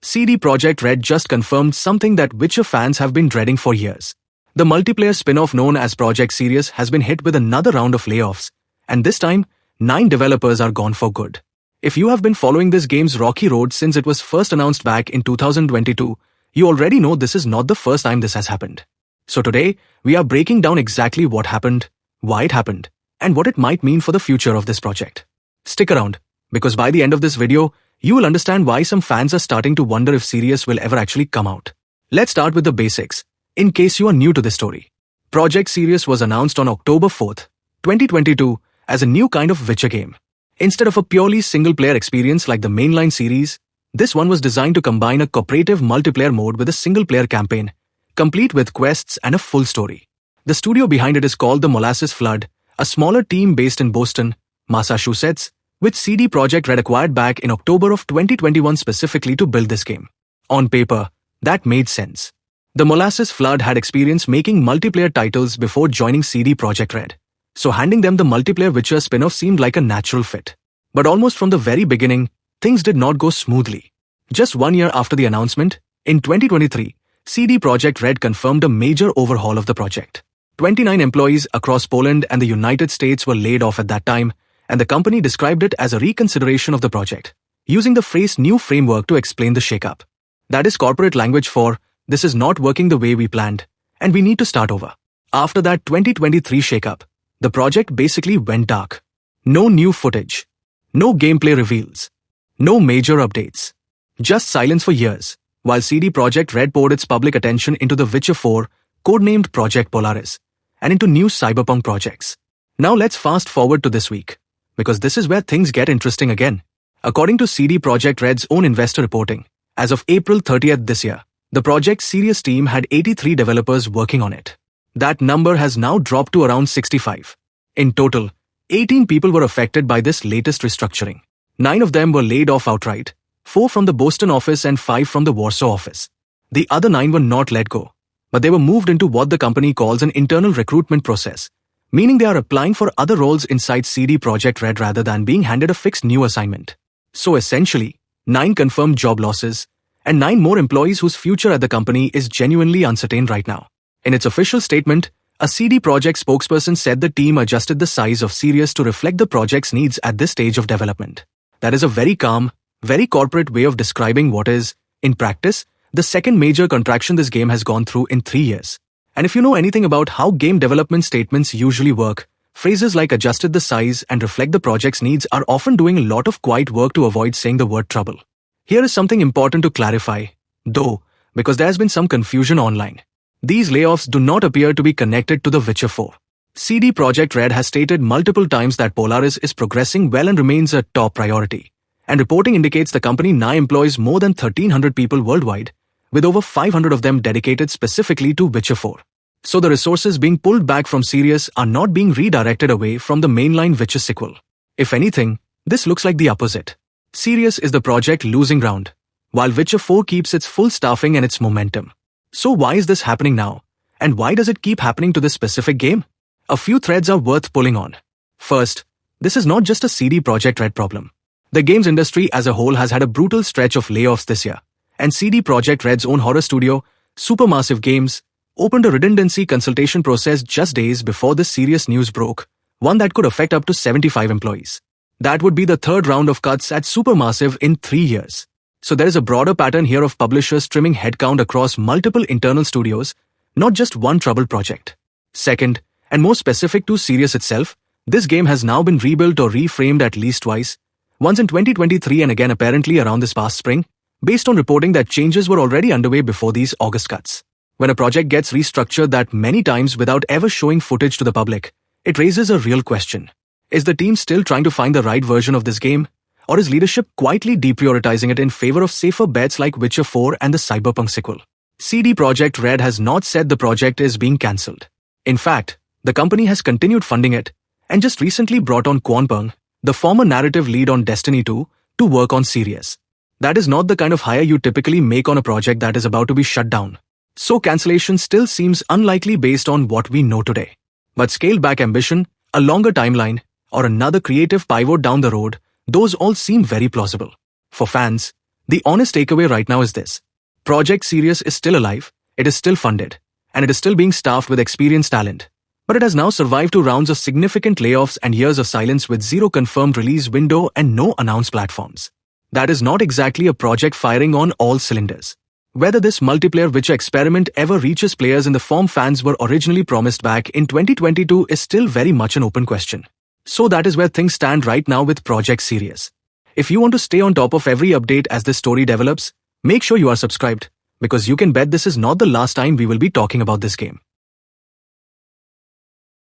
CD Projekt RED just confirmed something that Witcher fans have been dreading for years. The multiplayer spin-off known as Projekt Sirius has been hit with another round of layoffs, and this time, 9 developers are gone for good. If you have been following this game's rocky road since it was first announced back in 2022, you already know this is not the first time this has happened. So today, we are breaking down exactly what happened, why it happened, and what it might mean for the future of this project. Stick around, because by the end of this video, you will understand why some fans are starting to wonder if Sirius will ever actually come out. Let's start with the basics, in case you are new to this story. Projekt Sirius was announced on October 4th, 2022 as a new kind of Witcher game. Instead of a purely single-player experience like the mainline series, this one was designed to combine a cooperative multiplayer mode with a single-player campaign, complete with quests and a full story. The studio behind it is called the Molasses Flood, a smaller team based in Boston, Massachusetts, which CD Projekt RED acquired back in October of 2021 specifically to build this game. On paper, that made sense. The Molasses Flood had experience making multiplayer titles before joining CD Projekt RED, so handing them the multiplayer Witcher spin-off seemed like a natural fit. But almost from the very beginning, things did not go smoothly. Just 1 year after the announcement, in 2023, CD Projekt RED confirmed a major overhaul of the project. 29 employees across Poland and the United States were laid off at that time, and the company described it as a reconsideration of the project, using the phrase new framework to explain the shakeup. That is corporate language for, this is not working the way we planned, and we need to start over. After that 2023 shakeup, the project basically went dark. No new footage. No gameplay reveals. No major updates. Just silence for years, while CD Projekt RED poured its public attention into The Witcher 4, codenamed Project Polaris, and into new cyberpunk projects. Now let's fast forward to this week, because this is where things get interesting again. According to CD Projekt RED's own investor reporting, as of April 30th this year, the Projekt Sirius team had 83 developers working on it. That number has now dropped to around 65. In total, 18 people were affected by this latest restructuring. 9 of them were laid off outright, 4 from the Boston office and 5 from the Warsaw office. The other 9 were not let go, but they were moved into what the company calls an internal recruitment process, meaning they are applying for other roles inside CD Projekt RED rather than being handed a fixed new assignment. So essentially, 9 confirmed job losses, and 9 more employees whose future at the company is genuinely uncertain right now. In its official statement, a CD Projekt spokesperson said the team adjusted the size of Sirius to reflect the project's needs at this stage of development. That is a very calm, very corporate way of describing what is, in practice, the second major contraction this game has gone through in 3 years. And if you know anything about how game development statements usually work, phrases like adjusted the size and reflect the project's needs are often doing a lot of quiet work to avoid saying the word trouble. Here is something important to clarify, though, because there has been some confusion online. These layoffs do not appear to be connected to The Witcher 4. CD Projekt RED has stated multiple times that Polaris is progressing well and remains a top priority. And reporting indicates the company now employs more than 1,300 people worldwide, with over 500 of them dedicated specifically to Witcher 4. So the resources being pulled back from Sirius are not being redirected away from the mainline Witcher sequel. If anything, this looks like the opposite. Sirius is the project losing ground, while Witcher 4 keeps its full staffing and its momentum. So why is this happening now? And why does it keep happening to this specific game? A few threads are worth pulling on. First, this is not just a CD Projekt RED problem. The games industry as a whole has had a brutal stretch of layoffs this year, and CD Projekt RED's own horror studio, Supermassive Games, opened a redundancy consultation process just days before this serious news broke, one that could affect up to 75 employees. That would be the third round of cuts at Supermassive in 3 years. So there is a broader pattern here of publishers trimming headcount across multiple internal studios, not just one troubled project. Second, and more specific to Sirius itself, this game has now been rebuilt or reframed at least twice, once in 2023 and again apparently around this past spring, based on reporting that changes were already underway before these August cuts. When a project gets restructured that many times without ever showing footage to the public, it raises a real question. Is the team still trying to find the right version of this game? Or is leadership quietly deprioritizing it in favor of safer bets like Witcher 4 and the cyberpunk sequel? CD Projekt RED has not said the project is being cancelled. In fact, the company has continued funding it, and just recently brought on Quan Peng, the former narrative lead on Destiny 2, to work on Sirius. That is not the kind of hire you typically make on a project that is about to be shut down. So cancellation still seems unlikely based on what we know today. But scaled back ambition, a longer timeline, or another creative pivot down the road, those all seem very plausible. For fans, The honest takeaway right now is this. Projekt Sirius is still alive, it is still funded, and it is still being staffed with experienced talent. But it has now survived 2 rounds of significant layoffs and years of silence with 0 confirmed release window and no announced platforms. That is not exactly a project firing on all cylinders. Whether this multiplayer Witcher experiment ever reaches players in the form fans were originally promised back in 2022 is still very much an open question. So that is where things stand right now with Projekt Sirius. If you want to stay on top of every update as this story develops, make sure you are subscribed, because you can bet this is not the last time we will be talking about this game.